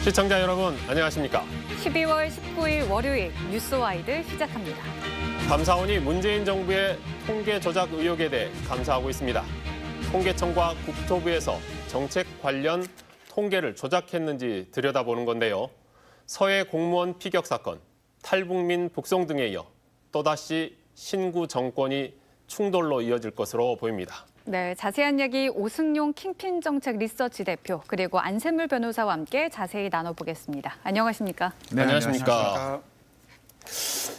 시청자 여러분, 안녕하십니까? 12월 19일 월요일 뉴스와이드 시작합니다. 감사원이 문재인 정부의 통계 조작 의혹에 대해 감사하고 있습니다. 통계청과 국토부에서 정책 관련 통계를 조작했는지 들여다보는 건데요. 서해 공무원 피격 사건, 탈북민 북송 등에 이어 또다시 신구 정권이 충돌로 이어질 것으로 보입니다. 네, 자세한 얘기 오승용 킹핀 정책 리서치 대표 그리고 안샘물 변호사와 함께 자세히 나눠보겠습니다. 안녕하십니까? 네, 안녕하십니까?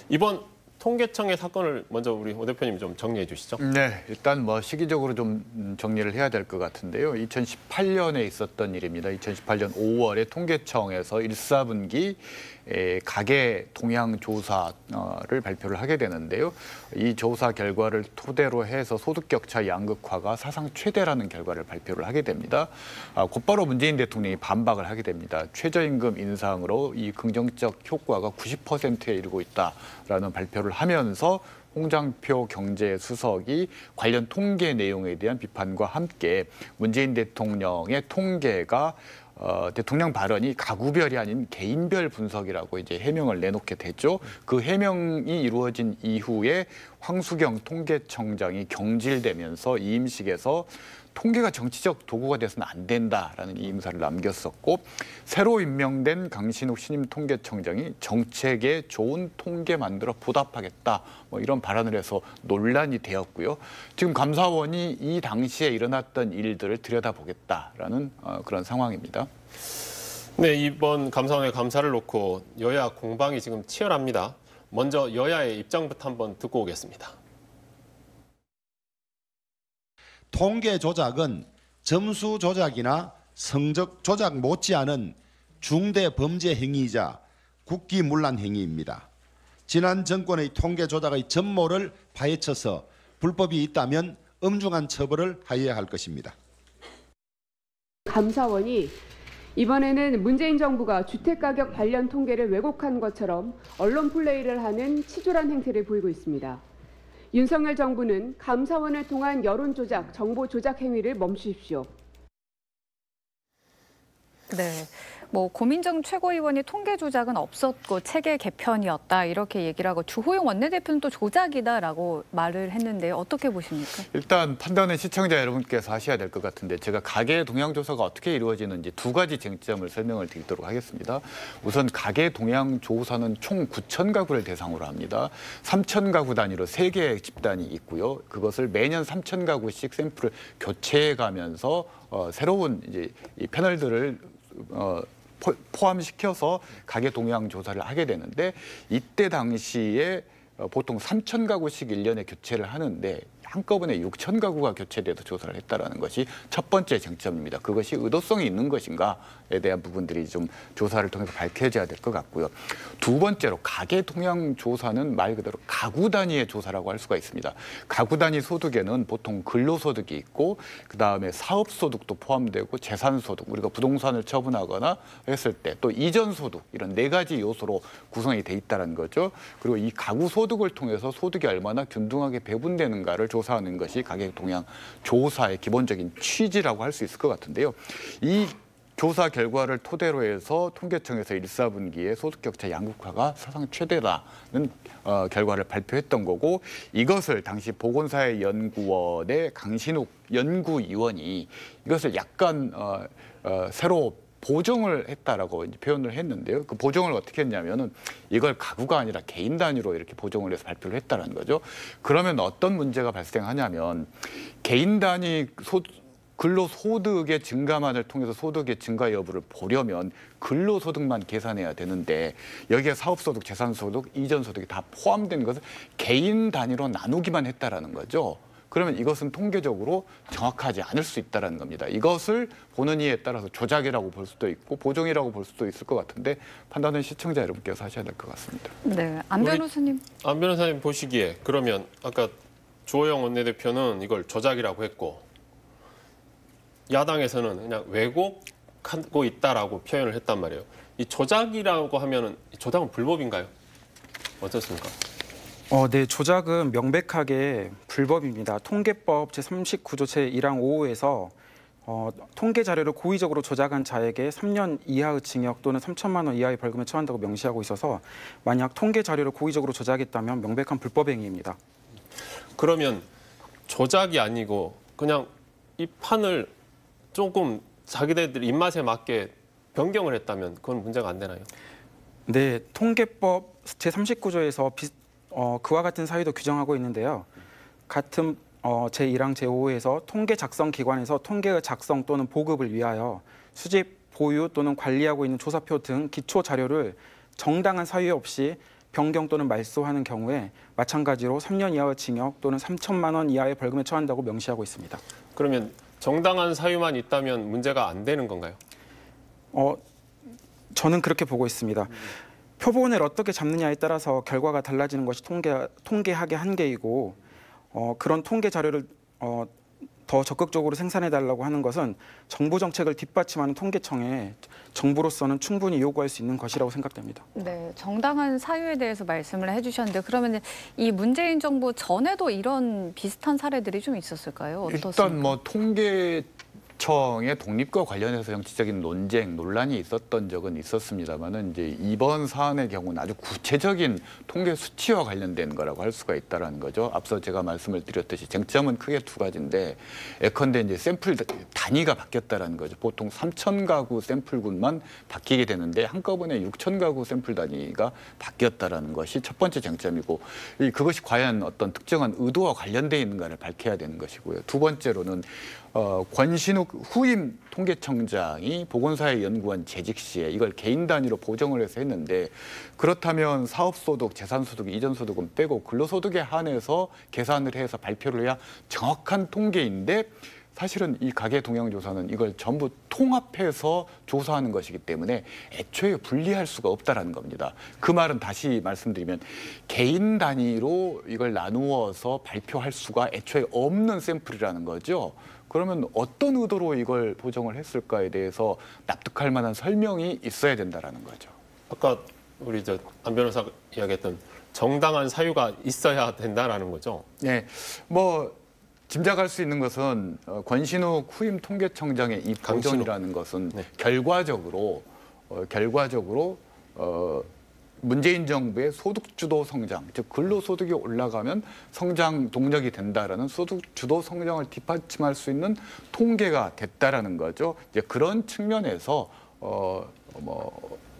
이번 통계청의 사건을 먼저 우리 오 대표님 좀 정리해 주시죠. 네, 일단 시기적으로 좀 정리를 해야 될 것 같은데요. 2018년에 있었던 일입니다. 2018년 5월에 통계청에서 1사분기 가계 동향 조사를 발표를 하게 되는데요. 이 조사 결과를 토대로 해서 소득 격차 양극화가 사상 최대라는 결과를 발표를 하게 됩니다. 곧바로 문재인 대통령이 반박을 하게 됩니다. 최저임금 인상으로 이 긍정적 효과가 90%에 이르고 있다라는 발표를 하면서 홍장표 경제수석이 관련 통계 내용에 대한 비판과 함께 문재인 대통령의 통계가 대통령 발언이 가구별이 아닌 개인별 분석이라고 이제 해명을 내놓게 됐죠. 그 해명이 이루어진 이후에 황수경 통계청장이 경질되면서 이임식에서 통계가 정치적 도구가 돼서는 안 된다라는 이 임사를 남겼었고, 새로 임명된 강신욱 신임 통계청장이 정책에 좋은 통계 만들어 보답하겠다 이런 발언을 해서 논란이 되었고요. 지금 감사원이 이 당시에 일어났던 일들을 들여다보겠다라는 그런 상황입니다. 네, 이번 감사원의 감사를 놓고 여야 공방이 지금 치열합니다. 먼저 여야의 입장부터 한번 듣고 오겠습니다. 통계 조작은 점수 조작이나 성적 조작 못지않은 중대 범죄 행위이자 국기문란 행위입니다. 지난 정권의 통계 조작의 전모를 파헤쳐서 불법이 있다면 엄중한 처벌을 하여야 할 것입니다. 감사원이 이번에는 문재인 정부가 주택가격 관련 통계를 왜곡한 것처럼 언론 플레이를 하는 치졸한 행태를 보이고 있습니다. 윤석열 정부는 감사원을 통한 여론 조작, 정보 조작 행위를 멈추십시오. 네, 고민정 최고위원이 통계 조작은 없었고 체계 개편이었다 이렇게 얘기를 하고 주호영 원내대표는 또 조작이다라고 말을 했는데 어떻게 보십니까? 일단 판단은 시청자 여러분께서 하셔야 될 것 같은데 제가 가계 동향 조사가 어떻게 이루어지는지 두 가지 쟁점을 설명을 드리도록 하겠습니다. 우선 가계 동향 조사는 총 9,000가구를 대상으로 합니다. 3,000가구 단위로 3개의 집단이 있고요. 그것을 매년 3,000가구씩 샘플을 교체해 가면서 새로운 이제 이 패널들을 포함시켜서 가계 동향 조사를 하게 되는데, 이때 당시에 보통 3,000가구씩 1년에 교체를 하는데 한꺼번에 6,000가구가 교체돼서 조사를 했다는 것이 첫 번째 쟁점입니다. 그것이 의도성이 있는 것인가에 대한 부분들이 좀 조사를 통해서 밝혀져야 될 것 같고요. 두 번째로 가계 동향 조사는 말 그대로 가구 단위의 조사라고 할 수가 있습니다. 가구 단위 소득에는 보통 근로소득이 있고 그다음에 사업소득도 포함되고 재산소득, 우리가 부동산을 처분하거나 했을 때 또 이전소득, 이런 4가지 요소로 구성이 돼 있다는 거죠. 그리고 이 가구 소득을 통해서 소득이 얼마나 균등하게 배분되는가를 조사하는 것이 가계 동향 조사의 기본적인 취지라고 할 수 있을 것 같은데요. 이 조사 결과를 토대로 해서 통계청에서 1사분기에 소득격차 양극화가 사상 최대라는 결과를 발표했던 거고, 이것을 당시 보건사회연구원의 강신욱 연구위원이 이것을 약간 새로 보정을 했다라고 이제 표현을 했는데요. 그 보정을 어떻게 했냐면은 이걸 가구가 아니라 개인 단위로 이렇게 보정을 해서 발표를 했다는 거죠. 그러면 어떤 문제가 발생하냐면 개인 단위 근로소득의 증가만을 통해서 소득의 증가 여부를 보려면 근로소득만 계산해야 되는데 여기에 사업소득, 재산소득, 이전소득이 다 포함된 것을 개인 단위로 나누기만 했다라는 거죠. 그러면 이것은 통계적으로 정확하지 않을 수 있다는 겁니다. 이것을 보는 이에 따라서 조작이라고 볼 수도 있고 보정이라고 볼 수도 있을 것 같은데 판단은 시청자 여러분께서 하셔야 될 것 같습니다. 네, 안 변호사님. 안 변호사님 보시기에 그러면 아까 주호영 원내대표는 이걸 조작이라고 했고 야당에서는 그냥 왜곡하고 있다라고 표현을 했단 말이에요. 이 조작이라고 하면은 조작은 불법인가요? 어떻습니까? 네, 조작은 명백하게 불법입니다. 통계법 제39조 제1항 5호에서 통계 자료를 고의적으로 조작한 자에게 3년 이하의 징역 또는 3천만 원 이하의 벌금에 처한다고 명시하고 있어서 만약 통계 자료를 고의적으로 조작했다면 명백한 불법 행위입니다. 그러면 조작이 아니고 그냥 이 판을 조금 자기들 입맛에 맞게 변경을 했다면 그건 문제가 안 되나요? 네, 통계법 제39조에서 그와 같은 사유도 규정하고 있는데요. 같은 제1항 제5호에서 통계 작성 기관에서 통계의 작성 또는 보급을 위하여 수집, 보유 또는 관리하고 있는 조사표 등 기초 자료를 정당한 사유 없이 변경 또는 말소하는 경우에 마찬가지로 3년 이하의 징역 또는 3천만 원 이하의 벌금에 처한다고 명시하고 있습니다. 그러면 정당한 사유만 있다면 문제가 안 되는 건가요? 저는 그렇게 보고 있습니다. 표본을 어떻게 잡느냐에 따라서 결과가 달라지는 것이 통계학의 한계이고 그런 통계 자료를 더 적극적으로 생산해달라고 하는 것은 정부 정책을 뒷받침하는 통계청에 정부로서는 충분히 요구할 수 있는 것이라고 생각됩니다. 네, 정당한 사유에 대해서 말씀을 해주셨는데 그러면 이 문재인 정부 전에도 이런 비슷한 사례들이 좀 있었을까요? 어떻습니까? 일단 뭐 통계청의 독립과 관련해서 정치적인 논쟁, 논란이 있었던 적은 있었습니다만은 이제 이번 사안의 경우는 아주 구체적인 통계 수치와 관련된 거라고 할 수가 있다라는 거죠. 앞서 제가 말씀을 드렸듯이 쟁점은 크게 두 가지인데 예컨대 이제 샘플 단위가 바뀌었다라는 거죠. 보통 3,000가구 샘플군만 바뀌게 되는데 한꺼번에 6,000가구 샘플 단위가 바뀌었다라는 것이 첫 번째 쟁점이고 그것이 과연 어떤 특정한 의도와 관련돼 있는가를 밝혀야 되는 것이고요. 두 번째로는 권신욱 후임 통계청장이 보건사회연구원 재직 시에 이걸 개인 단위로 보정을 해서 했는데 그렇다면 사업소득, 재산소득, 이전소득은 빼고 근로소득에 한해서 계산을 해서 발표를 해야 정확한 통계인데 사실은 이 가계동향조사는 이걸 전부 통합해서 조사하는 것이기 때문에 애초에 분리할 수가 없다라는 겁니다. 그 말은 다시 말씀드리면 개인 단위로 이걸 나누어서 발표할 수가 애초에 없는 샘플이라는 거죠. 그러면 어떤 의도로 이걸 보정을 했을까에 대해서 납득할 만한 설명이 있어야 된다라는 거죠. 아까 우리 안 변호사가 이야기했던 정당한 사유가 있어야 된다라는 거죠. 네, 뭐 짐작할 수 있는 것은 권신욱 후임 통계청장의 이 보정이라는 것은 네. 결과적으로 문재인 정부의 소득주도 성장, 즉 근로소득이 올라가면 성장 동력이 된다라는 소득주도 성장을 뒷받침할 수 있는 통계가 됐다라는 거죠. 이제 그런 측면에서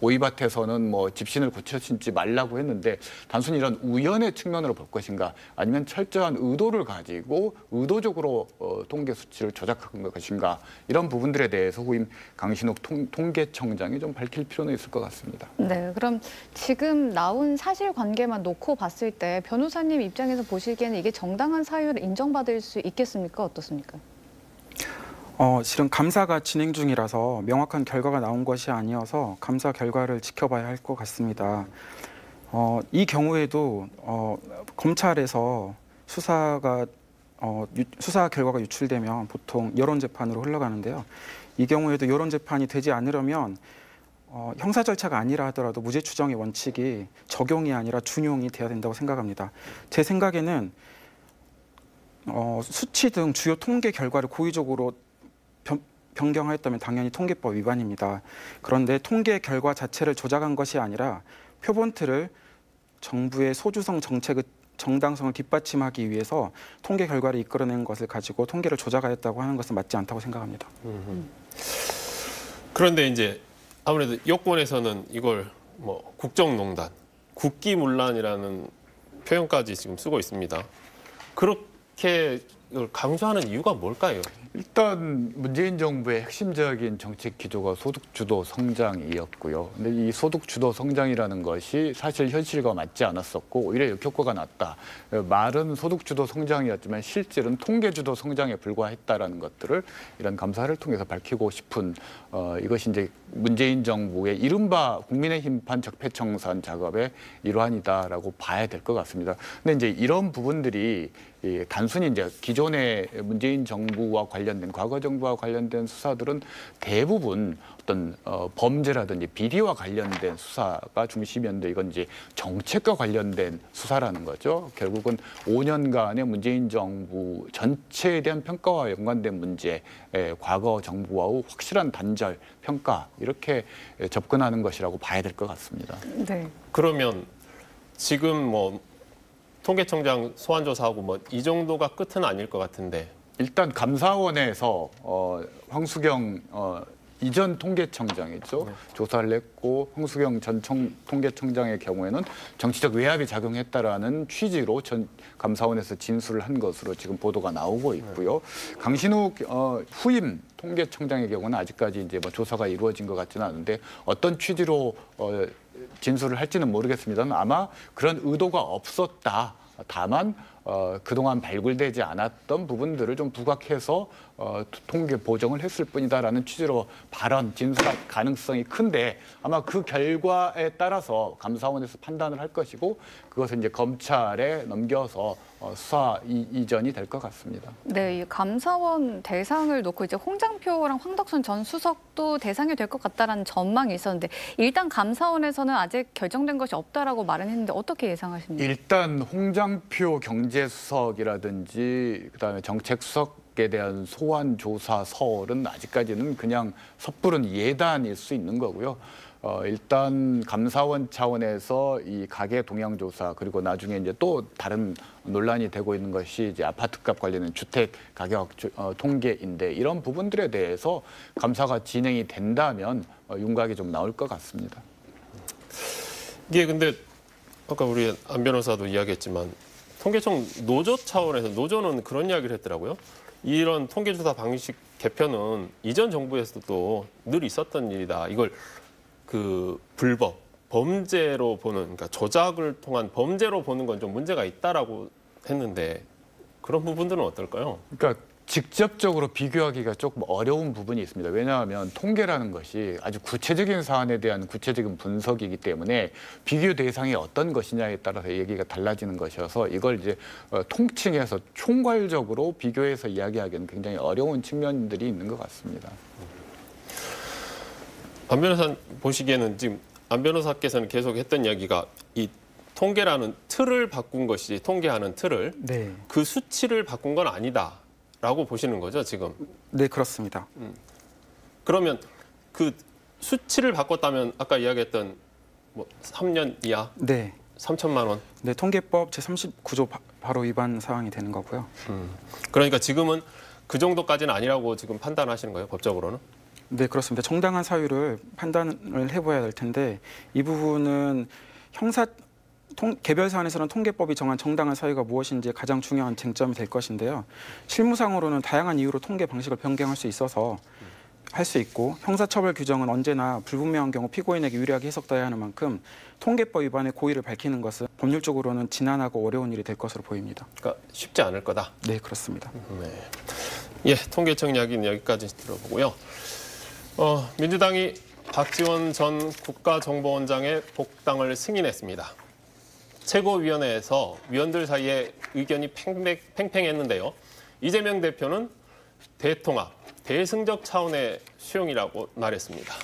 오이밭에서는 뭐 집신을 고쳐 신지 말라고 했는데 단순히 이런 우연의 측면으로 볼 것인가 아니면 철저한 의도를 가지고 의도적으로 통계 수치를 조작한 것인가 이런 부분들에 대해서 후임 강신욱 통계청장이 좀 밝힐 필요는 있을 것 같습니다. 네, 그럼 지금 나온 사실관계만 놓고 봤을 때 변호사님 입장에서 보시기에는 이게 정당한 사유를 인정받을 수 있겠습니까? 어떻습니까? 실은 감사가 진행 중이라서 명확한 결과가 나온 것이 아니어서 감사 결과를 지켜봐야 할 것 같습니다. 이 경우에도 검찰에서 수사 결과가 유출되면 보통 여론 재판으로 흘러가는데요. 이 경우에도 여론 재판이 되지 않으려면 형사 절차가 아니라 하더라도 무죄 추정의 원칙이 적용이 아니라 준용이 돼야 된다고 생각합니다. 제 생각에는 수치 등 주요 통계 결과를 고의적으로 변경하였다면 당연히 통계법 위반입니다. 그런데 통계 결과 자체를 조작한 것이 아니라 표본틀을 정부의 소주성 정책의 정당성을 뒷받침하기 위해서 통계 결과를 이끌어낸 것을 가지고 통계를 조작하였다고 하는 것은 맞지 않다고 생각합니다. 그런데 이제 아무래도 여권에서는 이걸 뭐 국정농단, 국기문란이라는 표현까지 지금 쓰고 있습니다. 그렇게 이걸 강조하는 이유가 뭘까요? 일단 문재인 정부의 핵심적인 정책 기조가 소득주도 성장이었고요. 근데 이 소득주도 성장이라는 것이 사실 현실과 맞지 않았었고 오히려 역효과가 났다. 말은 소득주도 성장이었지만 실질은 통계주도 성장에 불과했다라는 것들을 이런 감사를 통해서 밝히고 싶은 이것이 이제 문재인 정부의 이른바 국민의힘판 적폐청산 작업의 일환이다라고 봐야 될 것 같습니다. 근데 이제 이런 부분들이 단순히 이제 기존 기존의 문재인 정부와 관련된 과거 정부와 관련된 수사들은 대부분 어떤 범죄라든지 비리와 관련된 수사가 중심이었는데 이건 이제 정책과 관련된 수사라는 거죠. 결국은 5년간의 문재인 정부 전체에 대한 평가와 연관된 문제, 과거 정부와의 확실한 단절 평가 이렇게 접근하는 것이라고 봐야 될 것 같습니다. 네. 그러면 지금 뭐 통계청장 소환 조사하고 뭐 이 정도가 끝은 아닐 것 같은데 일단 감사원에서 황수경 이전 통계청장이죠. 네. 조사를 했고 황수경 전 통계청장의 경우에는 정치적 외압이 작용했다라는 취지로 전 감사원에서 진술을 한 것으로 지금 보도가 나오고 있고요. 강신욱 후임 통계청장의 경우는 아직까지 이제 뭐 조사가 이루어진 것 같지는 않은데 어떤 취지로 진술을 할지는 모르겠습니다만 아마 그런 의도가 없었다. 다만 그동안 발굴되지 않았던 부분들을 좀 부각해서 통계 보정을 했을 뿐이다라는 취지로 발언, 진술할 가능성이 큰데 아마 그 결과에 따라서 감사원에서 판단을 할 것이고 그것을 이제 검찰에 넘겨서 수사 이전이 될 것 같습니다. 네, 이 감사원 대상을 놓고 이제 홍장표랑 황덕순 전 수석도 대상이 될 것 같다라는 전망이 있었는데 일단 감사원에서는 아직 결정된 것이 없다라고 말은 했는데 어떻게 예상하십니까? 일단 홍장표 경제수석이라든지 그다음에 정책수석에 대한 소환 조사설은 아직까지는 그냥 섣부른 예단일 수 있는 거고요. 일단 감사원 차원에서 이 가계 동향 조사 그리고 나중에 이제 또 다른 논란이 되고 있는 것이 이제 아파트값 관련된 주택 가격 통계인데 이런 부분들에 대해서 감사가 진행이 된다면 윤곽이 좀 나올 것 같습니다. 이게 근데 아까 우리 안 변호사도 이야기했지만 통계청 노조 차원에서 노조는 그런 이야기를 했더라고요. 이런 통계조사 방식 개편은 이전 정부에서도 늘 있었던 일이다. 이걸 그 불법, 범죄로 보는, 그러니까 조작을 통한 범죄로 보는 건 좀 문제가 있다라고 했는데 그런 부분들은 어떨까요? 그러니까 직접적으로 비교하기가 조금 어려운 부분이 있습니다. 왜냐하면 통계라는 것이 아주 구체적인 사안에 대한 구체적인 분석이기 때문에 비교 대상이 어떤 것이냐에 따라서 얘기가 달라지는 것이어서 이걸 이제 통칭해서 총괄적으로 비교해서 이야기하기는 굉장히 어려운 측면들이 있는 것 같습니다. 안 변호사 보시기에는 지금 안 변호사께서는 계속 했던 이야기가 이 통계라는 틀을 바꾼 것이 통계하는 틀을 네, 그 수치를 바꾼 건 아니다라고 보시는 거죠, 지금. 네 그렇습니다. 그러면 그 수치를 바꿨다면 아까 이야기했던 뭐 3년 이하 네, 3천만 원. 네 통계법 제39조 바로 위반 사항이 되는 거고요. 그러니까 지금은 그 정도까지는 아니라고 지금 판단하시는 거예요, 법적으로는? 네 그렇습니다. 정당한 사유를 판단을 해봐야 될 텐데 이 부분은 개별 사안에서는 통계법이 정한 정당한 사유가 무엇인지 가장 중요한 쟁점이 될 것인데요. 실무상으로는 다양한 이유로 통계 방식을 변경할 수 있어서 할 수 있고 형사처벌 규정은 언제나 불분명한 경우 피고인에게 유리하게 해석돼야 하는 만큼 통계법 위반의 고의를 밝히는 것은 법률적으로는 지난하고 어려운 일이 될 것으로 보입니다. 그러니까 쉽지 않을 거다. 네 그렇습니다. 네. 예, 통계청 이야기는 여기까지 들어보고요. 민주당이 박지원 전 국가정보원장의 복당을 승인했습니다. 최고위원회에서 위원들 사이에 의견이 팽팽했는데요. 이재명 대표는 대통합, 대승적 차원의 수용이라고 말했습니다.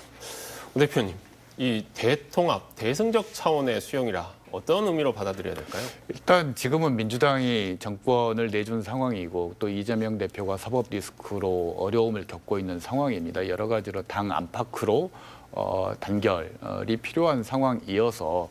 오 대표님, 이 대통합, 대승적 차원의 수용이라 어떤 의미로 받아들여야 될까요? 일단 지금은 민주당이 정권을 내준 상황이고 또 이재명 대표가 사법 리스크로 어려움을 겪고 있는 상황입니다. 여러 가지로 당 안팎으로 단결이 필요한 상황이어서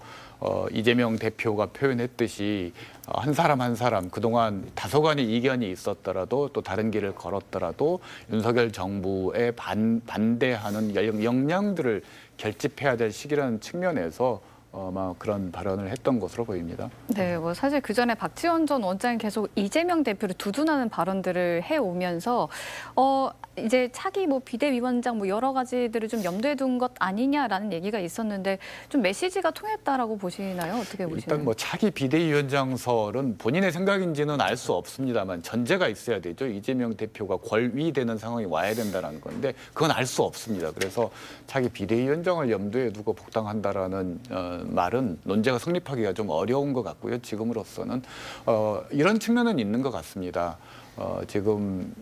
이재명 대표가 표현했듯이 한 사람 한 사람 그동안 다소간의 이견이 있었더라도 또 다른 길을 걸었더라도 윤석열 정부에 반대하는 역량들을 결집해야 될 시기라는 측면에서 아마 그런 발언을 했던 것으로 보입니다. 네, 뭐 사실 그 전에 박지원 전 원장이 계속 이재명 대표를 두둔하는 발언들을 해오면서 이제 차기 뭐 비대위원장 뭐 여러 가지들을 좀 염두에 둔 것 아니냐라는 얘기가 있었는데 좀 메시지가 통했다라고 보시나요? 어떻게 보시나요? 일단 뭐 차기 비대위원장설은 본인의 생각인지는 알 수 없습니다만 전제가 있어야 되죠. 이재명 대표가 권위되는 상황이 와야 된다는 건데 그건 알 수 없습니다. 그래서 차기 비대위원장을 염두에 두고 복당한다라는 말은 논제가 성립하기가 좀 어려운 것 같고요. 지금으로서는 이런 측면은 있는 것 같습니다. 지금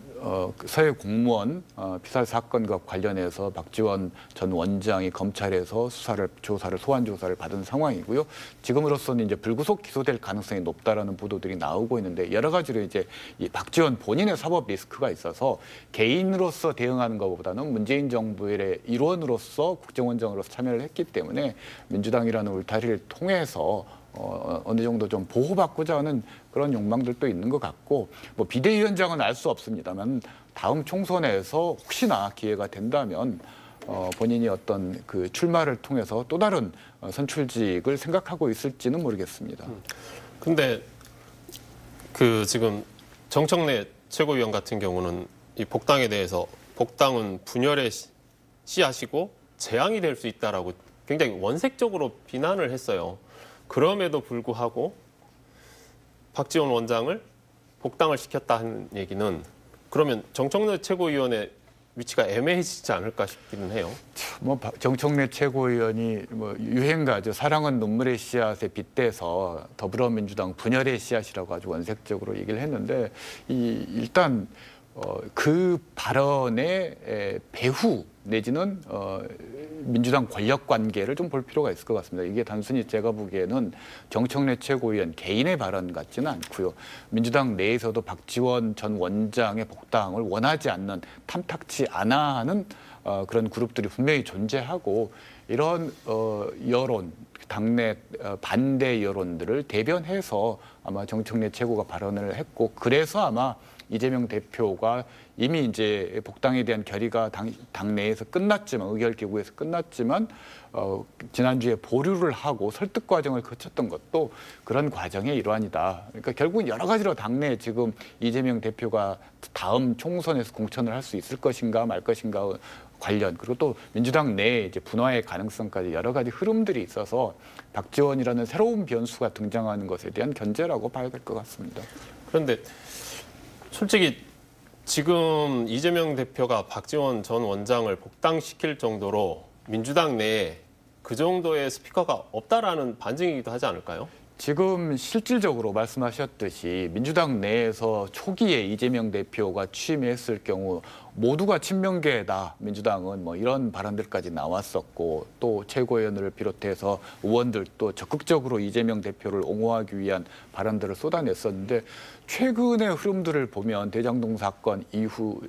서해 공무원 피살 사건과 관련해서 박지원 전 원장이 검찰에서 소환 조사를 받은 상황이고요. 지금으로서는 이제 불구속 기소될 가능성이 높다라는 보도들이 나오고 있는데 여러 가지로 이제 이 박지원 본인의 사법 리스크가 있어서 개인으로서 대응하는 것보다는 문재인 정부의 일원으로서 국정원장으로서 참여를 했기 때문에 민주당이라는 울타리를 통해서 어느 정도 좀 보호받고자 하는 그런 욕망들도 있는 것 같고 뭐 비대위원장은 알 수 없습니다만 다음 총선에서 혹시나 기회가 된다면 본인이 어떤 그 출마를 통해서 또 다른 선출직을 생각하고 있을지는 모르겠습니다. 근데 그 지금 정청래 최고위원 같은 경우는 이 복당에 대해서 복당은 분열의 씨앗이고 재앙이 될 수 있다라고 굉장히 원색적으로 비난을 했어요. 그럼에도 불구하고 박지원 원장을 복당을 시켰다 하는 얘기는 그러면 정청래 최고위원의 위치가 애매해지지 않을까 싶기는 해요. 뭐 정청래 최고위원이 뭐 유행가죠. 사랑은 눈물의 씨앗에 빗대서 더불어민주당 분열의 씨앗이라고 아주 원색적으로 얘기를 했는데 일단 그 발언의 배후 내지는 민주당 권력 관계를 좀 볼 필요가 있을 것 같습니다. 이게 단순히 제가 보기에는 정청래 최고위원 개인의 발언 같지는 않고요. 민주당 내에서도 박지원 전 원장의 복당을 원하지 않는, 탐탁치 않아 하는 그런 그룹들이 분명히 존재하고 이런 여론, 당내 반대 여론들을 대변해서 아마 정청래 최고가 발언을 했고 그래서 아마 이재명 대표가 이미 이제 복당에 대한 결의가 당내에서 끝났지만 의결기구에서 끝났지만 지난주에 보류를 하고 설득 과정을 거쳤던 것도 그런 과정의 일환이다. 그러니까 결국 여러 가지로 당내 지금 이재명 대표가 다음 총선에서 공천을 할 수 있을 것인가 말 것인가 관련 그리고 또 민주당 내에 이제 분화의 가능성까지 여러 가지 흐름들이 있어서 박지원이라는 새로운 변수가 등장하는 것에 대한 견제라고 봐야 될 것 같습니다. 그런데 솔직히 지금 이재명 대표가 박지원 전 원장을 복당시킬 정도로 민주당 내에 그 정도의 스피커가 없다라는 반증이기도 하지 않을까요? 지금 실질적으로 말씀하셨듯이 민주당 내에서 초기에 이재명 대표가 취임했을 경우 모두가 친명계다. 민주당은 뭐 이런 발언들까지 나왔었고 또 최고위원을 비롯해서 의원들도 적극적으로 이재명 대표를 옹호하기 위한 발언들을 쏟아냈었는데 최근의 흐름들을 보면 대장동 사건 이후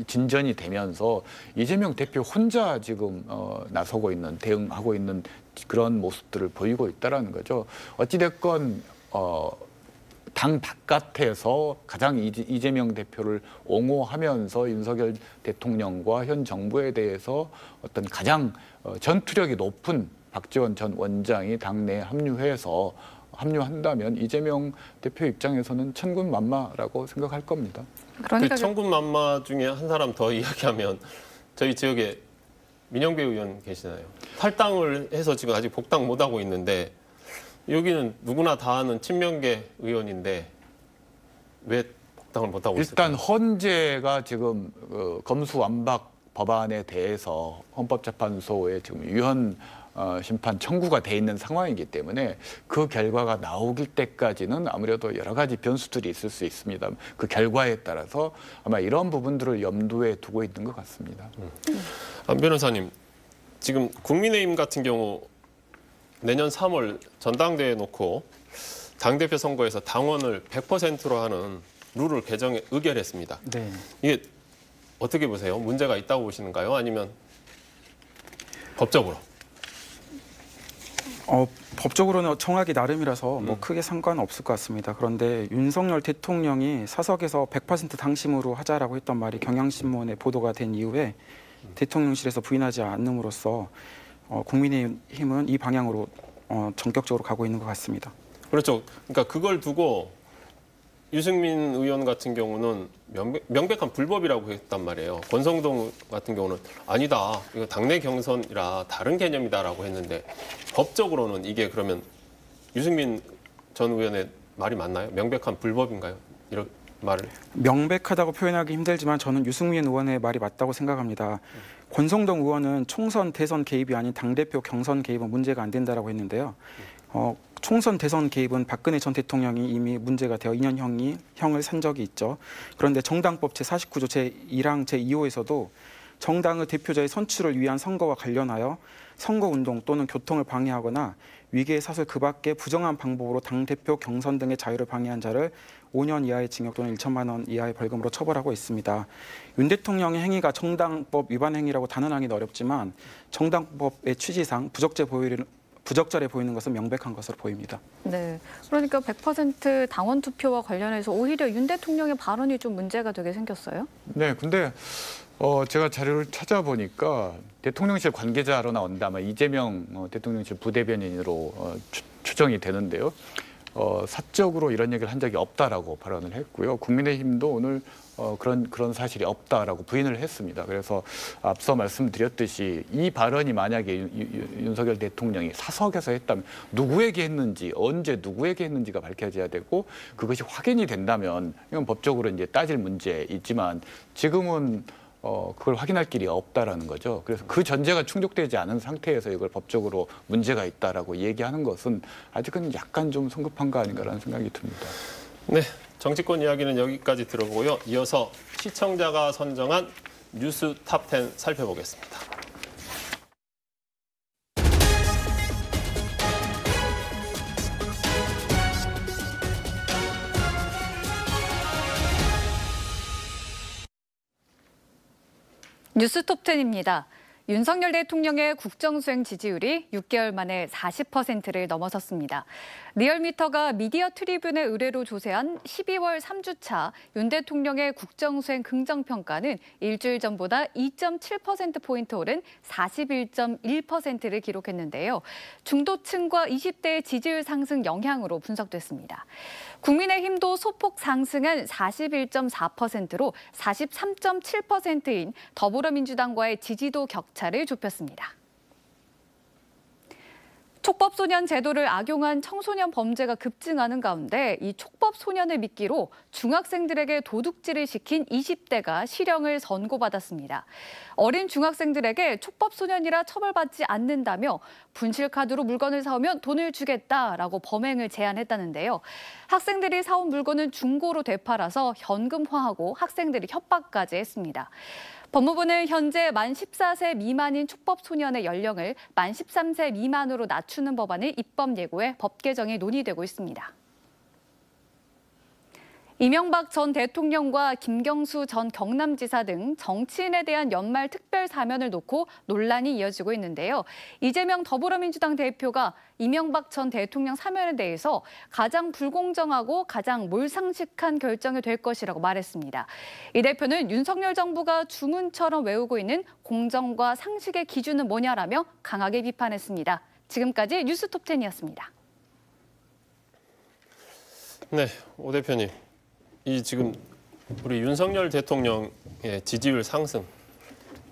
진전이 되면서 이재명 대표 혼자 지금 나서고 있는 대응하고 있는 그런 모습들을 보이고 있다라는 거죠. 어찌됐건 당 바깥에서 가장 이재명 대표를 옹호하면서 윤석열 대통령과 현 정부에 대해서 어떤 가장 전투력이 높은 박지원 전 원장이 당내에 합류한다면 이재명 대표 입장에서는 천군만마라고 생각할 겁니다. 그러니까 그 천군만마 중에 한 사람 더 이야기하면 저희 지역에 민영배 의원 계시나요? 탈당을 해서 지금 아직 복당 못하고 있는데 여기는 누구나 다 아는 친명계 의원인데 왜 복당을 못하고 있을까요? 일단 헌재가 지금 검수완박 법안에 대해서 헌법재판소에 지금 유연 심판 청구가 돼 있는 상황이기 때문에 그 결과가 나오길 때까지는 아무래도 여러 가지 변수들이 있을 수 있습니다. 그 결과에 따라서 아마 이런 부분들을 염두에 두고 있는 것 같습니다. 안 변호사님, 지금 국민의힘 같은 경우 내년 3월 전당대회 놓고 당대표 선거에서 당원을 100%로 하는 룰을 개정에 의결했습니다. 네. 이게 어떻게 보세요? 문제가 있다고 보시는가요? 아니면 법적으로? 법적으로는 정하기 나름이라서 뭐 크게 상관없을 것 같습니다. 그런데 윤석열 대통령이 사석에서 100% 당심으로 하자라고 했던 말이 경향신문에 보도가 된 이후에 대통령실에서 부인하지 않음으로써 국민의힘은 이 방향으로 전격적으로 가고 있는 것 같습니다. 그렇죠. 그러니까 그걸 두고 유승민 의원 같은 경우는 명백한 불법이라고 했단 말이에요. 권성동 같은 경우는 아니다. 이거 당내 경선이라 다른 개념이다라고 했는데 법적으로는 이게 그러면 유승민 전 의원의 말이 맞나요? 명백한 불법인가요? 이런 말을. 명백하다고 표현하기 힘들지만 저는 유승민 의원의 말이 맞다고 생각합니다. 권성동 의원은 총선, 대선 개입이 아닌 당대표 경선 개입은 문제가 안 된다라고 했는데요. 총선 대선 개입은 박근혜 전 대통령이 이미 문제가 되어 2년형을 산 적이 있죠. 그런데 정당법 제49조 제1항 제2호에서도 정당의 대표자의 선출을 위한 선거와 관련하여 선거운동 또는 교통을 방해하거나 위계의 사설 그 밖의 부정한 방법으로 당대표 경선 등의 자유를 방해한 자를 5년 이하의 징역 또는 1천만 원 이하의 벌금으로 처벌하고 있습니다. 윤 대통령의 행위가 정당법 위반 행위라고 단언하기는 어렵지만 정당법의 취지상 부적절해 보이는 것은 명백한 것으로 보입니다. 네, 그러니까 100% 당원 투표와 관련해서 오히려 윤 대통령의 발언이 좀 문제가 되게 생겼어요. 네, 근데 제가 자료를 찾아보니까 대통령실 관계자로 나온다 아마 이재명 대통령실 부대변인으로 추정이 되는데요. 사적으로 이런 얘기를 한 적이 없다라고 발언을 했고요. 국민의힘도 오늘 그런 사실이 없다라고 부인을 했습니다. 그래서 앞서 말씀드렸듯이 이 발언이 만약에 윤석열 대통령이 사석에서 했다면 누구에게 했는지 언제 누구에게 했는지가 밝혀져야 되고 그것이 확인이 된다면 이건 법적으로 이제 따질 문제이지만 지금은 그걸 확인할 길이 없다라는 거죠. 그래서 그 전제가 충족되지 않은 상태에서 이걸 법적으로 문제가 있다라고 얘기하는 것은 아직은 약간 좀 성급한 거 아닌가라는 생각이 듭니다. 네, 정치권 이야기는 여기까지 들어보고요. 이어서 시청자가 선정한 뉴스 탑10 살펴보겠습니다. 뉴스 톱10입니다. 윤석열 대통령의 국정수행 지지율이 6개월 만에 40%를 넘어섰습니다. 리얼미터가 미디어 트리뷴의 의뢰로 조사한 12월 3주차 윤 대통령의 국정수행 긍정평가는 일주일 전보다 2.7%포인트 오른 41.1%를 기록했는데요. 중도층과 20대의 지지율 상승 영향으로 분석됐습니다. 국민의힘도 소폭 상승한 41.4%로 43.7%인 더불어민주당과의 지지도 격차를 좁혔습니다. 촉법소년 제도를 악용한 청소년 범죄가 급증하는 가운데 이 촉법소년을 미끼로 중학생들에게 도둑질을 시킨 20대가 실형을 선고받았습니다. 어린 중학생들에게 촉법소년이라 처벌받지 않는다며 분실카드로 물건을 사오면 돈을 주겠다라고 범행을 제안했다는데요. 학생들이 사온 물건은 중고로 되팔아서 현금화하고 학생들이 협박까지 했습니다. 법무부는 현재 만 14세 미만인 촉법소년의 연령을 만 13세 미만으로 낮추는 법안을 입법 예고해 법 개정이 논의되고 있습니다. 이명박 전 대통령과 김경수 전 경남지사 등 정치인에 대한 연말 특별 사면을 놓고 논란이 이어지고 있는데요. 이재명 더불어민주당 대표가 이명박 전 대통령 사면에 대해서 가장 불공정하고 가장 몰상식한 결정이 될 것이라고 말했습니다. 이 대표는 윤석열 정부가 주문처럼 외우고 있는 공정과 상식의 기준은 뭐냐라며 강하게 비판했습니다. 지금까지 뉴스톱10이었습니다. 네, 오 대표님. 이 지금 우리 윤석열 대통령의 지지율 상승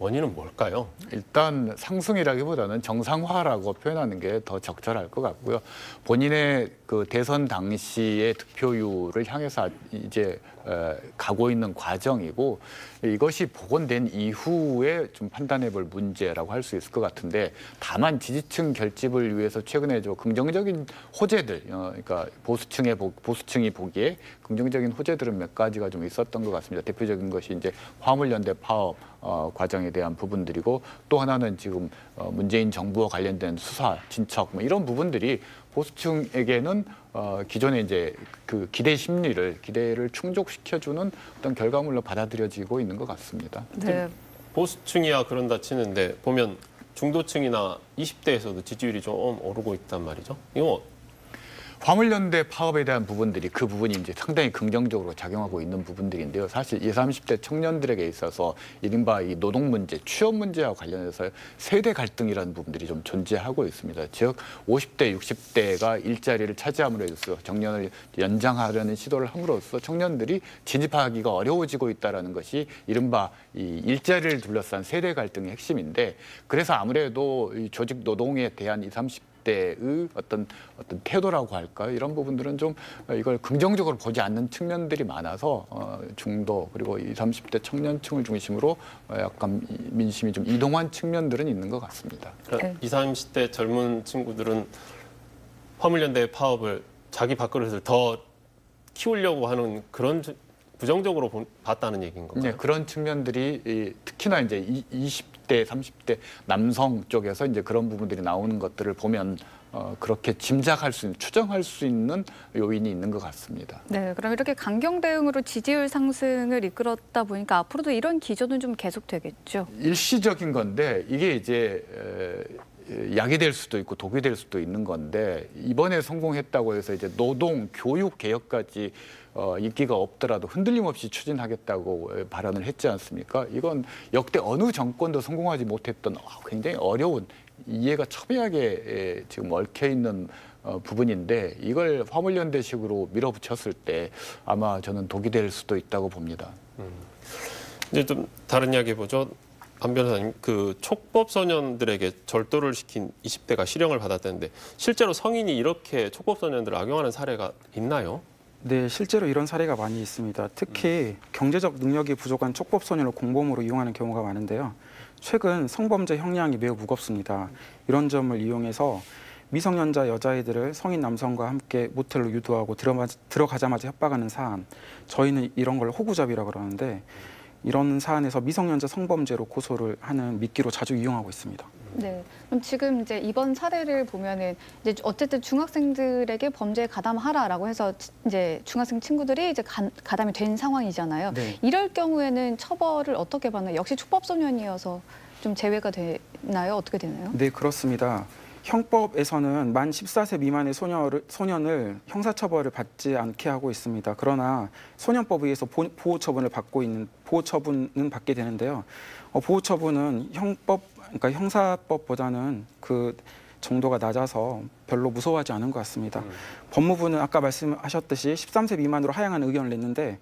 원인은 뭘까요? 일단 상승이라기보다는 정상화라고 표현하는 게 더 적절할 것 같고요. 본인의 그 대선 당시의 득표율을 향해서 이제 가고 있는 과정이고 이것이 복원된 이후에 좀 판단해볼 문제라고 할 수 있을 것 같은데 다만 지지층 결집을 위해서 최근에 좀 긍정적인 호재들, 그러니까 보수층이 보기에 긍정적인 호재들은 몇 가지가 좀 있었던 것 같습니다. 대표적인 것이 이제 화물연대 파업 과정에 대한 부분들이고 또 하나는 지금 문재인 정부와 관련된 수사, 진척 뭐 이런 부분들이 보수층에게는 기존에 이제 그 기대를 충족시켜주는 어떤 결과물로 받아들여지고 있는 것 같습니다. 네. 보수층이야 그런다 치는데 보면 중도층이나 20대에서도 지지율이 좀 오르고 있단 말이죠. 이거 화물연대 파업에 대한 부분들이 그 부분이 이제 상당히 긍정적으로 작용하고 있는 부분들인데요. 사실 20, 30대 청년들에게 있어서 이른바 이 노동 문제, 취업 문제와 관련해서 세대 갈등이라는 부분들이 좀 존재하고 있습니다. 즉 50대, 60대가 일자리를 차지함으로써 정년을 연장하려는 시도를 함으로써 청년들이 진입하기가 어려워지고 있다는 것이 이른바 이 일자리를 둘러싼 세대 갈등의 핵심인데 그래서 아무래도 이 조직 노동에 대한 20, 30대의 어떤 태도라고 할까요? 이런 부분들은 좀 이걸 긍정적으로 보지 않는 측면들이 많아서 중도 그리고 20, 30대 청년층을 중심으로 약간 민심이 좀 이동한 측면들은 있는 것 같습니다. 그러니까 20, 30대 젊은 친구들은 화물연대 파업을 자기 밥그릇을 더 키우려고 하는 그런 부정적으로 봤다는 얘기인 건가요? 네, 그런 측면들이 특히나 이제 20대, 30대 남성 쪽에서 이제 그런 부분들이 나오는 것들을 보면 그렇게 짐작할 수 있는, 추정할 수 있는 요인이 있는 것 같습니다. 네, 그럼 이렇게 강경 대응으로 지지율 상승을 이끌었다 보니까 앞으로도 이런 기조는 좀 계속되겠죠? 일시적인 건데 이게 이제 약이 될 수도 있고 독이 될 수도 있는 건데 이번에 성공했다고 해서 이제 노동, 교육 개혁까지 인기가 없더라도 흔들림 없이 추진하겠다고 발언을 했지 않습니까? 이건 역대 어느 정권도 성공하지 못했던 굉장히 어려운 이해가 첨예하게 지금 얽혀 있는 부분인데 이걸 화물연대식으로 밀어붙였을 때 아마 저는 독이 될 수도 있다고 봅니다. 이제 좀 다른 이야기 해보죠. 안 변호사님, 그 촉법 소년들에게 절도를 시킨 20대가 실형을 받았다는데 실제로 성인이 이렇게 촉법 소년들을 악용하는 사례가 있나요? 네, 실제로 이런 사례가 많이 있습니다. 특히 경제적 능력이 부족한 촉법 소년을 공범으로 이용하는 경우가 많은데요. 최근 성범죄 형량이 매우 무겁습니다. 이런 점을 이용해서 미성년자 여자아이들을 성인 남성과 함께 모텔로 유도하고 들어가자마자 협박하는 사안, 저희는 이런 걸 호구잡이라고 그러는데 이런 사안에서 미성년자 성범죄로 고소를 하는 미끼로 자주 이용하고 있습니다. 네. 그럼 지금 이제 이번 사례를 보면은 이제 어쨌든 중학생들에게 범죄에 가담하라라고 해서 이제 중학생 친구들이 이제 가담이 된 상황이잖아요. 네. 이럴 경우에는 처벌을 어떻게 받나요? 역시 촉법소년이어서 좀 제외가 되나요? 어떻게 되나요? 네, 그렇습니다. 형법에서는 만 14세 미만의 소년을 형사처벌을 받지 않게 하고 있습니다. 그러나 소년법에 의해서 보호처분을 받고 있는 보호처분은 받게 되는데요. 보호처분은 그러니까 형사법보다는 그 정도가 낮아서 별로 무서워하지 않은 것 같습니다. 법무부는 아까 말씀하셨듯이 13세 미만으로 하향하는 의견을 냈는데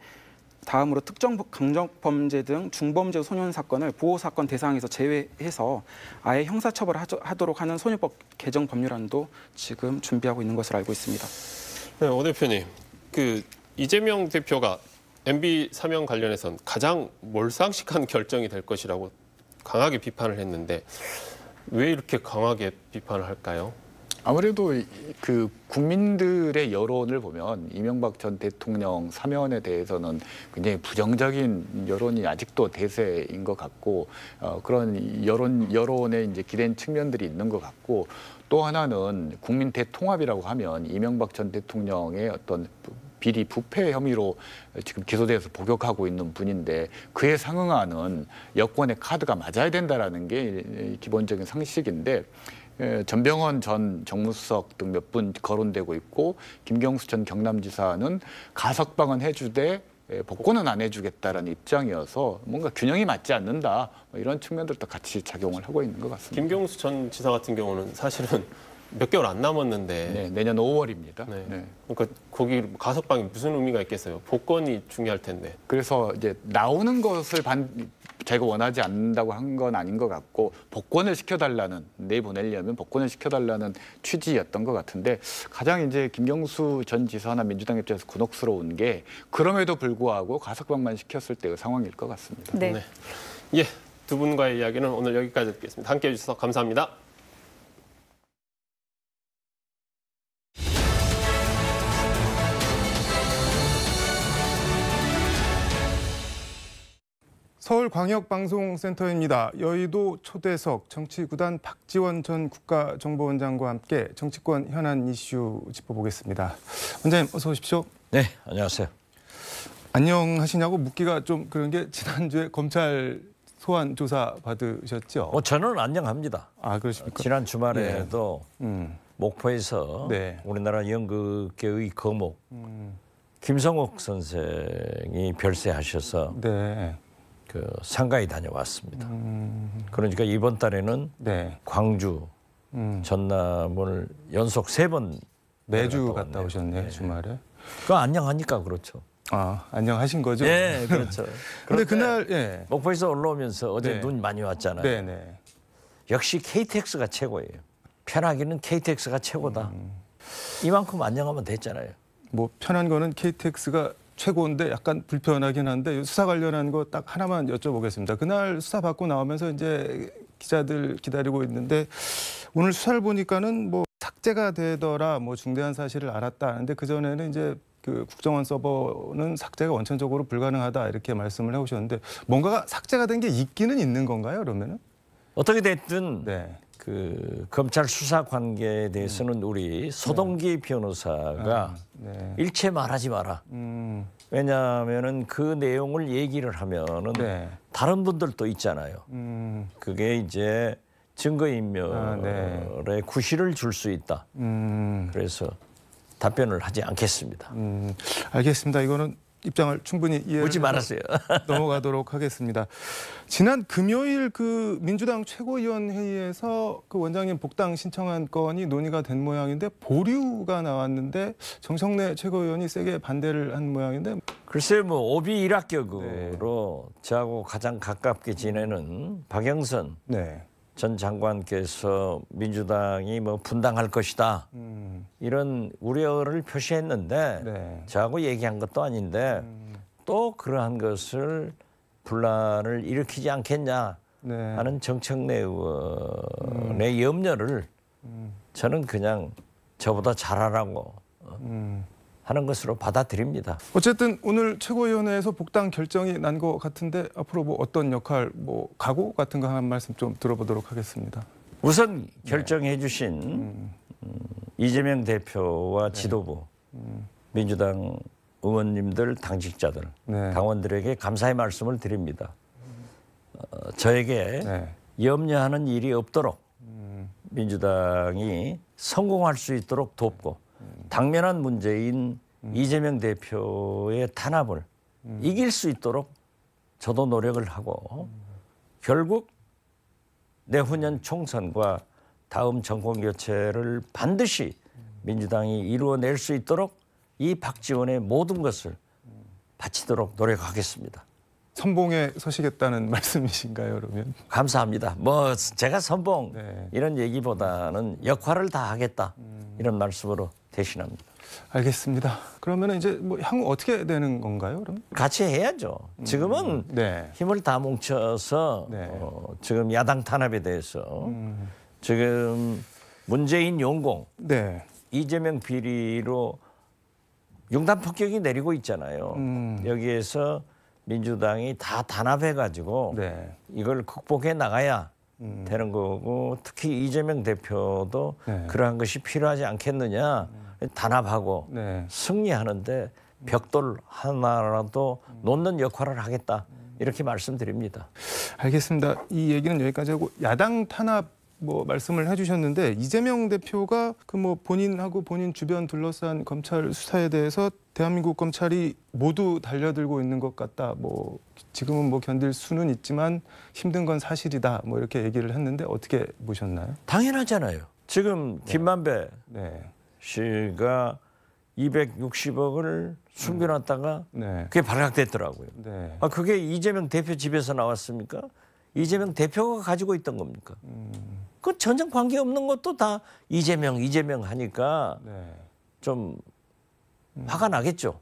다음으로 특정 강력범죄 등 중범죄 소년 사건을 보호사건 대상에서 제외해서 아예 형사처벌을 하도록 하는 소년법 개정 법률안도 지금 준비하고 있는 것으로 알고 있습니다. 네, 오 대표님, 그 이재명 대표가 MB 사면 관련해서는 가장 몰상식한 결정이 될 것이라고 강하게 비판을 했는데 왜 이렇게 강하게 비판을 할까요? 아무래도 그 국민들의 여론을 보면 이명박 전 대통령 사면에 대해서는 굉장히 부정적인 여론이 아직도 대세인 것 같고 그런 여론에 이제 기댄 측면들이 있는 것 같고 또 하나는 국민 대통합이라고 하면 이명박 전 대통령의 어떤 비리 부패 혐의로 지금 기소돼서 복역하고 있는 분인데 그에 상응하는 여권의 카드가 맞아야 된다라는 게 기본적인 상식인데 전병헌 전 정무수석 등 몇 분 거론되고 있고 김경수 전 경남지사는 가석방은 해주되 복권은 안 해주겠다라는 입장이어서 뭔가 균형이 맞지 않는다 이런 측면들도 같이 작용을 하고 있는 것 같습니다. 김경수 전 지사 같은 경우는 사실은 몇 개월 안 남았는데 네, 내년 5월입니다. 네. 네. 그러니까 거기 가석방이 무슨 의미가 있겠어요? 복권이 중요할 텐데. 그래서 이제 나오는 것을 자기가 원하지 않는다고 한 건 아닌 것 같고 복권을 시켜달라는 내보내려면 복권을 시켜달라는 취지였던 것 같은데 가장 이제 김경수 전 지사나 민주당 입장에서 곤혹스러운 게 그럼에도 불구하고 가석방만 시켰을 때의 상황일 것 같습니다. 네. 네. 예, 두 분과의 이야기는 오늘 여기까지 듣겠습니다. 함께해 주셔서 감사합니다. 서울광역방송센터입니다. 여의도 초대석 정치구단 박지원 전 국가정보원장과 함께 정치권 현안 이슈 짚어보겠습니다. 원장님 어서 오십시오. 네, 안녕하세요. 안녕하시냐고 묻기가 좀 그런 게 지난주에 검찰 소환 조사 받으셨죠? 저는 안녕합니다. 아, 그러십니까? 지난 주말에도 목포에서 네. 우리나라 연극계의 거목 김성옥 선생이 별세하셔서 네. 그 상가에 다녀왔습니다. 그러니까 이번 달에는 네. 광주, 전남을 연속 3번 매주 갔다 오셨네요, 네. 주말에. 그거 안녕하니까 그렇죠. 아, 안녕하신 거죠? 네, 그렇죠. 근데 그날 예. 목포에서 올라오면서 어제 네. 눈 많이 왔잖아요. 네, 네. 역시 KTX가 최고예요. 편하기는 KTX가 최고다. 이만큼 안녕하면 됐잖아요. 뭐 편한 거는 KTX가 최고인데 약간 불편하긴 한데 수사 관련한 거 딱 하나만 여쭤보겠습니다. 그날 수사 받고 나오면서 이제 기자들 기다리고 있는데 오늘 수사를 보니까는 뭐 삭제 삭제가 되더라 뭐 중대한 사실을 알았다. 근데 그 전에는 이제 그 국정원 서버는 삭제가 원천적으로 불가능하다 이렇게 말씀을 해오셨는데 뭔가가 삭제가 된 게 있기는 있는 건가요? 그러면은? 어떻게 됐든 네. 그 검찰 수사 관계에 대해서는 우리 소동기 변호사가 네. 일체 말하지 마라. 왜냐하면은 그 내용을 얘기를 하면은 네. 다른 분들도 있잖아요. 그게 이제 증거인멸에 네. 구실을 줄 수 있다. 그래서 답변을 하지 않겠습니다. 알겠습니다. 이거는 입장을 충분히 이해를 묻지 말았어요. 넘어가도록 하겠습니다. 지난 금요일 그 민주당 최고위원 회의에서 그 원장님 복당 신청한 건이 논의가 된 모양인데 보류가 나왔는데 정청래 최고위원이 세게 반대를 한 모양인데 글쎄요, 뭐 오비 일합격으로 저하고 가장 가깝게 지내는 박영선 네. 전 장관께서 민주당이 뭐 분당할 것이다 이런 우려를 표시했는데 네. 저하고 얘기한 것도 아닌데 또 그러한 것을 분란을 일으키지 않겠냐 네. 하는 정청래 의원의 염려를 저는 그냥 저보다 잘하라고 하는 것으로 받아들입니다. 어쨌든 오늘 최고위원회에서 복당 결정이 난 것 같은데 앞으로 뭐 어떤 역할, 뭐 각오 같은 거 한 말씀 좀 들어보도록 하겠습니다. 우선 결정해 주신 이재명 대표와 지도부, 민주당 의원님들, 당직자들, 네. 당원들에게 감사의 말씀을 드립니다. 저에게 네. 염려하는 일이 없도록 민주당이 성공할 수 있도록 돕고 당면한 문제인 이재명 대표의 탄압을 이길 수 있도록 저도 노력을 하고 결국 내후년 총선과 다음 정권 교체를 반드시 민주당이 이루어낼 수 있도록 이 박지원의 모든 것을 바치도록 노력하겠습니다. 선봉에 서시겠다는 말씀이신가요, 그러면? 감사합니다. 뭐 제가 선봉 네. 이런 얘기보다는 역할을 다 하겠다 이런 말씀으로 대신합니다. 알겠습니다. 그러면 이제 뭐 향후 어떻게 되는 건가요, 그럼? 같이 해야죠. 지금은 네. 힘을 다 뭉쳐서 네. 지금 야당 탄압에 대해서 지금 문재인 용공, 네. 이재명 비리로 융단 폭격이 내리고 있잖아요. 여기에서 민주당이 다 단합해가지고 네. 이걸 극복해 나가야 되는 거고 특히 이재명 대표도 네. 그러한 것이 필요하지 않겠느냐 단합하고 네. 승리하는데 벽돌 하나라도 놓는 역할을 하겠다 이렇게 말씀드립니다. 알겠습니다. 이 얘기는 여기까지 하고 야당 탄압 뭐 말씀을 해주셨는데 이재명 대표가 그 뭐 본인하고 본인 주변 둘러싼 검찰 수사에 대해서 대한민국 검찰이 모두 달려들고 있는 것 같다. 뭐 지금은 뭐 견딜 수는 있지만 힘든 건 사실이다. 뭐 이렇게 얘기를 했는데 어떻게 보셨나요? 당연하잖아요. 지금 김만배 네. 씨가 260억을 숨겨놨다가 네. 그게 발각됐더라고요. 네. 아 그게 이재명 대표 집에서 나왔습니까? 이재명 대표가 가지고 있던 겁니까? 그 전혀 관계없는 것도 다 이재명 하니까 네. 좀 화가 나겠죠.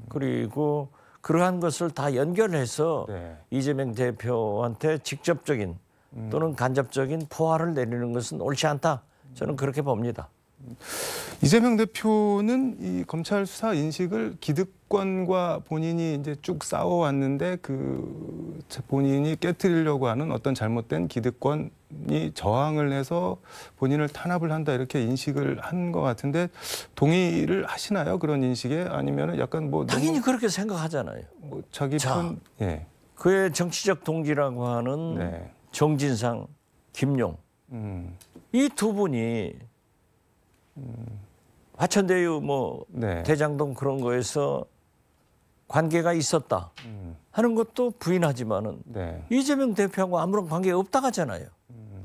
그리고 그러한 것을 다 연결해서 네. 이재명 대표한테 직접적인 또는 간접적인 포화를 내리는 것은 옳지 않다. 저는 그렇게 봅니다. 이재명 대표는 이 검찰 수사 인식을 기득권과 본인이 이제 쭉 싸워왔는데 그 본인이 깨트리려고 하는 어떤 잘못된 기득권이 저항을 해서 본인을 탄압을 한다 이렇게 인식을 한 것 같은데 동의를 하시나요? 그런 인식에 아니면 약간 뭐 당연히 그렇게 생각하잖아요. 뭐 자기 자, 편 예. 그의 정치적 동지라고 하는 네. 정진상, 김용 이 두 분이 화천대유 뭐 네. 대장동 그런 거에서 관계가 있었다 하는 것도 부인하지만은 네. 이재명 대표하고 아무런 관계가 없다 하잖아요.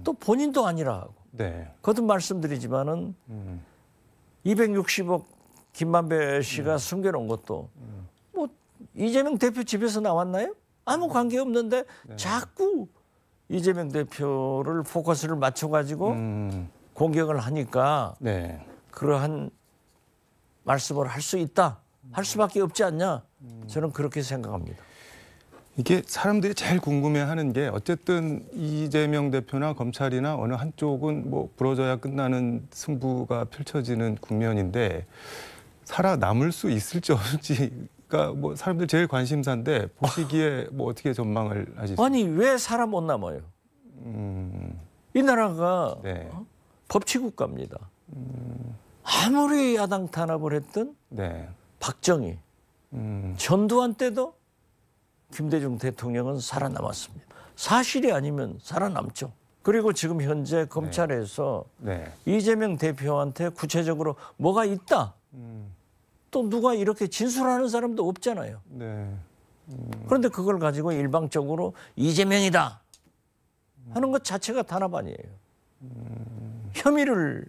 또 본인도 아니라 하고 네. 거듭 말씀드리지만은 260억 김만배 씨가 숨겨놓은 것도 뭐 이재명 대표 집에서 나왔나요? 아무 관계 없는데 자꾸 이재명 대표를 포커스를 맞춰가지고 공격을 하니까 네. 그러한 말씀을 할 수 있다, 할 수밖에 없지 않냐? 저는 그렇게 생각합니다. 이게 사람들이 제일 궁금해하는 게 어쨌든 이재명 대표나 검찰이나 어느 한쪽은 뭐 부러져야 끝나는 승부가 펼쳐지는 국면인데 살아남을 수 있을지 없을지가 뭐 사람들 제일 관심사인데 보시기에 뭐 어떻게 전망을 하시죠? 아니 왜 살아 못 남아요? 이 나라가 네. 법치국가입니다. 아무리 야당 탄압을 했던 네. 박정희, 전두환 때도 김대중 대통령은 살아남았습니다. 사실이 아니면 살아남죠. 그리고 지금 현재 검찰에서 네. 이재명 대표한테 구체적으로 뭐가 있다. 또 누가 이렇게 진술하는 사람도 없잖아요. 네. 그런데 그걸 가지고 일방적으로 이재명이다 하는 것 자체가 탄압 아니에요. 혐의를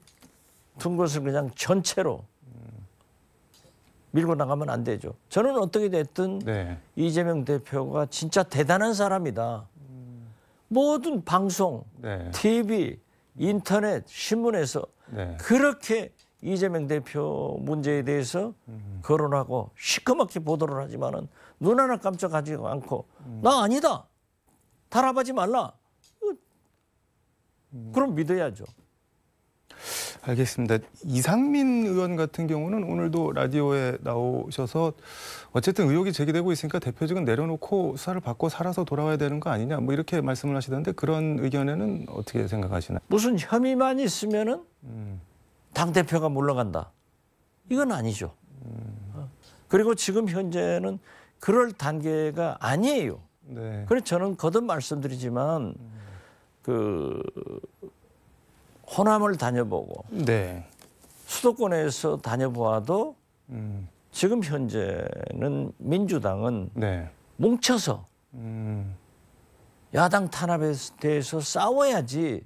둔 것을 그냥 전체로 밀고 나가면 안 되죠. 저는 어떻게 됐든 네. 이재명 대표가 진짜 대단한 사람이다. 모든 방송, 네. TV, 인터넷, 신문에서 네. 그렇게 이재명 대표 문제에 대해서 거론하고 시커멓게 보도를 하지만은 눈 하나 깜짝하지 않고 나 아니다. 탄압하지 말라. 그럼 믿어야죠. 알겠습니다. 이상민 의원 같은 경우는 오늘도 라디오에 나오셔서 어쨌든 의혹이 제기되고 있으니까 대표직은 내려놓고 수사를 받고 살아서 돌아와야 되는 거 아니냐 뭐 이렇게 말씀을 하시던데 그런 의견에는 어떻게 생각하시나요? 무슨 혐의만 있으면은 당대표가 물러간다. 이건 아니죠. 그리고 지금 현재는 그럴 단계가 아니에요. 네. 그래서 저는 거듭 말씀드리지만 그 호남을 다녀보고 네. 수도권에서 다녀보아도 지금 현재는 민주당은 네. 뭉쳐서 야당 탄압에 대해서 싸워야지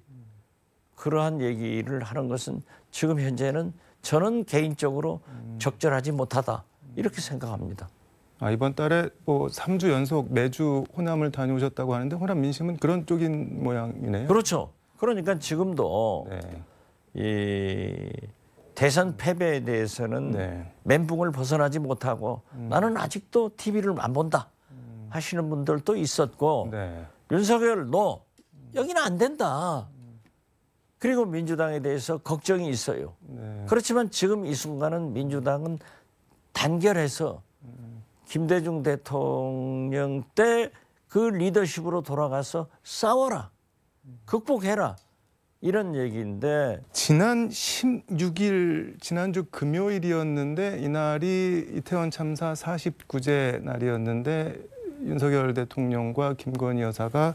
그러한 얘기를 하는 것은 지금 현재는 저는 개인적으로 적절하지 못하다 이렇게 생각합니다. 아, 이번 달에 뭐 3주 연속 매주 호남을 다녀오셨다고 하는데 호남 민심은 그런 쪽인 모양이네요. 그렇죠. 그러니까 지금도 네. 이 대선 패배에 대해서는 네. 멘붕을 벗어나지 못하고 나는 아직도 TV를 안 본다 하시는 분들도 있었고 네. 윤석열 너 여기는 안 된다. 그리고 민주당에 대해서 걱정이 있어요. 네. 그렇지만 지금 이 순간은 민주당은 단결해서 김대중 대통령 때 그 리더십으로 돌아가서 싸워라. 극복해라. 이런 얘기인데 지난 16일 지난주 금요일이었는데 이날이 이태원 참사 49제 날이었는데 윤석열 대통령과 김건희 여사가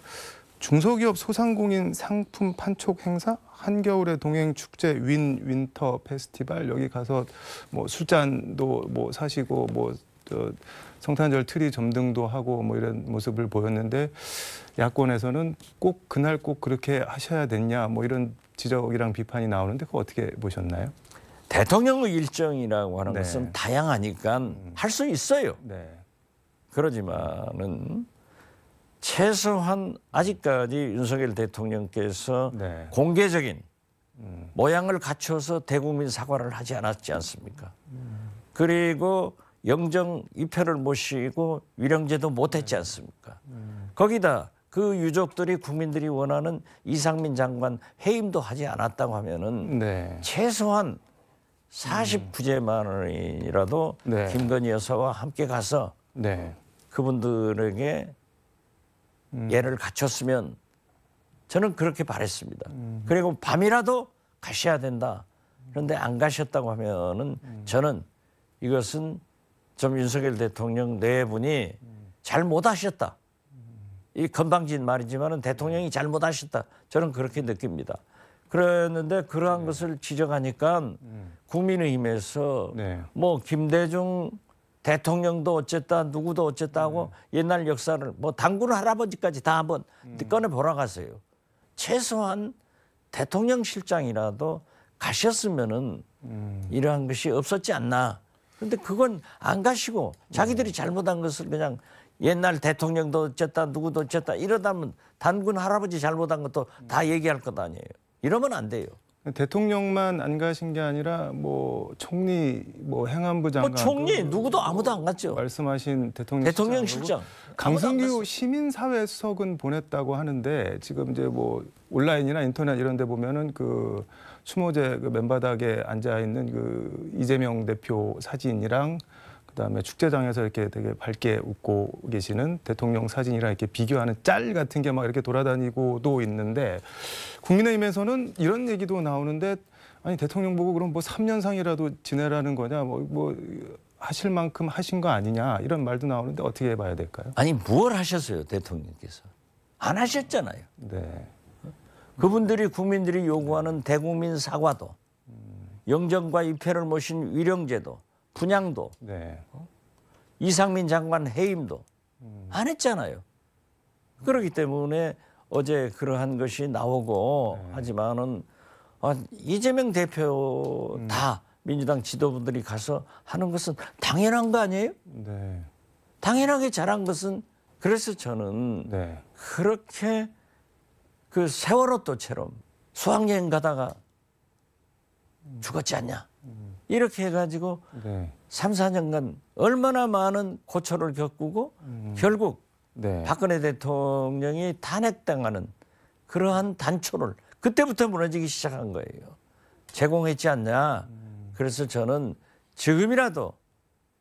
중소기업 소상공인 상품 판촉 행사 한겨울의 동행 축제 윈터 페스티벌 여기 가서 뭐 술잔도 뭐 사시고 뭐 성탄절 트리 점등도 하고 뭐 이런 모습을 보였는데 야권에서는 꼭 그날 꼭 그렇게 하셔야 됐냐 뭐 이런 지적이랑 비판이 나오는데 그거 어떻게 보셨나요? 대통령의 일정이라고 하는 네. 것은 다양하니까 할 수 있어요. 네. 그러지만은 최소한 아직까지 윤석열 대통령께서 네. 공개적인 모양을 갖춰서 대국민 사과를 하지 않았지 않습니까? 그리고 영정 입회를 모시고 위령제도 못했지 않습니까? 거기다 그 유족들이 국민들이 원하는 이상민 장관 해임도 하지 않았다고 하면은 네. 최소한 49제만원이라도 네. 김건희 여사와 함께 가서 네. 그분들에게 예를 갖췄으면 저는 그렇게 바랬습니다. 그리고 밤이라도 가셔야 된다. 그런데 안 가셨다고 하면은 저는 이것은 좀 윤석열 대통령 내분이 잘못하셨다. 이 건방진 말이지만은 대통령이 잘못하셨다. 저는 그렇게 느낍니다. 그랬는데 그러한 것을 지적하니까 국민의힘에서 네. 뭐 김대중 대통령도 어쨌다 누구도 어쨌다 하고 옛날 역사를 뭐 당군 할아버지까지 다 한번 꺼내 보러 가세요. 최소한 대통령 실장이라도 가셨으면은 이러한 것이 없었지 않나. 그런데 그건 안 가시고 자기들이 잘못한 것을 그냥 옛날 대통령도 어쨌다 누구도 어쨌다 이러다면 단군 할아버지 잘못한 것도 다 얘기할 것 아니에요. 이러면 안 돼요. 대통령만 안 가신 게 아니라 뭐 총리, 뭐 행안부 장관, 총리 누구도 아무도 안 갔죠. 말씀하신 대통령 실장. 강승규 시민사회 수석은 보냈다고 하는데 지금 이제 뭐 온라인이나 인터넷 이런 데 보면은 그 추모제 그 맨바닥에 앉아 있는 그 이재명 대표 사진이랑 그다음에 축제장에서 이렇게 되게 밝게 웃고 계시는 대통령 사진이랑 이렇게 비교하는 짤 같은 게 막 이렇게 돌아다니고도 있는데 국민의힘에서는 이런 얘기도 나오는데 아니 대통령 보고 그럼 뭐 3년상이라도 지내라는 거냐 뭐 하실 만큼 하신 거 아니냐 이런 말도 나오는데 어떻게 봐야 될까요? 아니 뭘 하셨어요 대통령께서? 안 하셨잖아요. 네. 그분들이 국민들이 요구하는 대국민 사과도 영정과 입회를 모신 위령제도 분향도 네. 이상민 장관 해임도 안 했잖아요. 그렇기 때문에 어제 그러한 것이 나오고 하지만은 이재명 대표 다 민주당 지도부들이 가서 하는 것은 당연한 거 아니에요? 네. 당연하게 잘한 것은 그래서 저는 네. 그렇게 그 세월호 때처럼 수학여행 가다가 죽었지 않냐. 이렇게 해가지고 네. 3, 4년간 얼마나 많은 고초를 겪고 결국 네. 박근혜 대통령이 탄핵당하는 그러한 단초를 그때부터 무너지기 시작한 거예요. 제공했지 않냐. 그래서 저는 지금이라도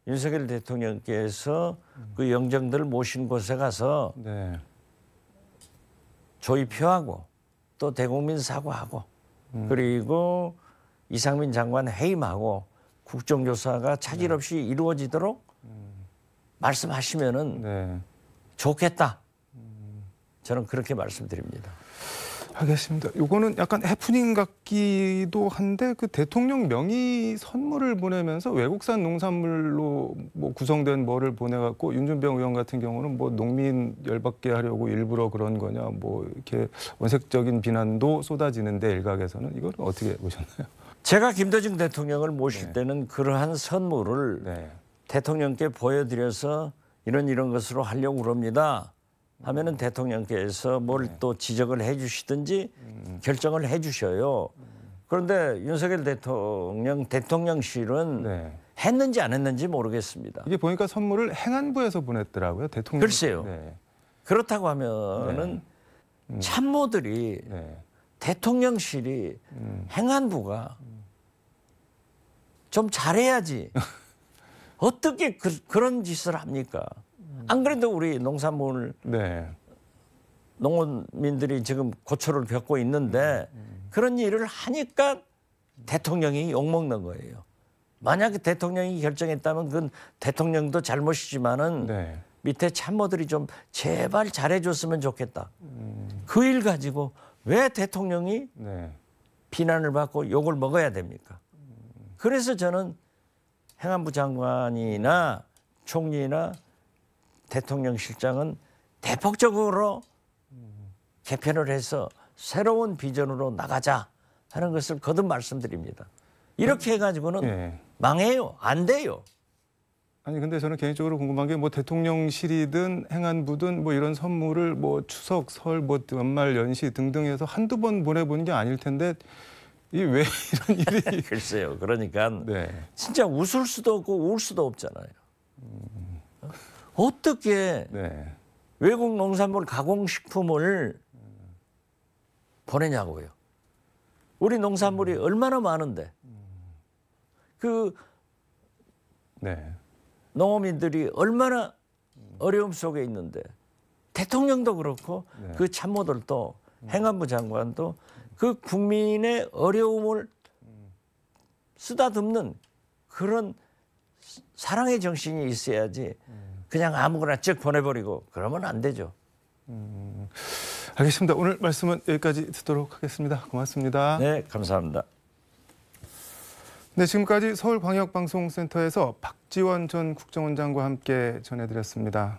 윤석열 대통령께서 그 영정들 모신 곳에 가서 네. 조의 표하고 또 대국민 사과하고 그리고 이상민 장관 해임하고 국정조사가 차질 없이 이루어지도록 말씀하시면은 네. 좋겠다. 저는 그렇게 말씀드립니다. 알겠습니다. 요거는 약간 해프닝 같기도 한데 그 대통령 명의 선물을 보내면서 외국산 농산물로 뭐 구성된 뭐를 보내갖고 윤준병 의원 같은 경우는 뭐 농민 열받게 하려고 일부러 그런 거냐 뭐 이렇게 원색적인 비난도 쏟아지는데 일각에서는 이걸 어떻게 보셨나요? 제가 김대중 대통령을 모실 네. 때는 그러한 선물을 네. 대통령께 보여드려서 이런 것으로 하려고 그럽니다. 하면은 대통령께서 뭘 또 지적을 해 주시든지 결정을 해 주셔요. 그런데 윤석열 대통령실은 네. 했는지 안 했는지 모르겠습니다. 이게 보니까 선물을 행안부에서 보냈더라고요. 대통령. 글쎄요. 네. 그렇다고 하면은 참모들이 네. 대통령실이 행안부가 좀 잘해야지 어떻게 그런 짓을 합니까? 안 그래도 우리 농산물 네. 농민들이 지금 고초를 겪고 있는데 그런 일을 하니까 대통령이 욕먹는 거예요. 만약에 대통령이 결정했다면 그건 대통령도 잘못이지만은 네. 밑에 참모들이 좀 제발 잘해줬으면 좋겠다. 그 일 가지고 왜 대통령이 네. 비난을 받고 욕을 먹어야 됩니까? 그래서 저는 행안부 장관이나 총리나 대통령실장은 대폭적으로 개편을 해서 새로운 비전으로 나가자 하는 것을 거듭 말씀드립니다. 이렇게 해가지고는 네. 망해요. 안 돼요. 아니 근데 저는 개인적으로 궁금한 게 뭐 대통령실이든 행안부든 뭐 이런 선물을 뭐 추석, 설, 뭐 연말 연시 등등해서 한두 번 보내본 게 아닐 텐데 이 왜 이런 일이 글쎄요. 그러니까 네. 진짜 웃을 수도 없고 울 수도 없잖아요. 어떻게 네. 외국 농산물 가공식품을 보내냐고요. 우리 농산물이 얼마나 많은데 그 네. 농어민들이 얼마나 어려움 속에 있는데 대통령도 그렇고 네. 그 참모들도 행안부 장관도 그 국민의 어려움을 쓰다듬는 그런 사랑의 정신이 있어야지 그냥 아무거나 쭉 보내버리고 그러면 안 되죠. 알겠습니다. 오늘 말씀은 여기까지 듣도록 하겠습니다. 고맙습니다. 네, 감사합니다. 네, 지금까지 서울광역방송센터에서 박지원 전 국정원장과 함께 전해드렸습니다.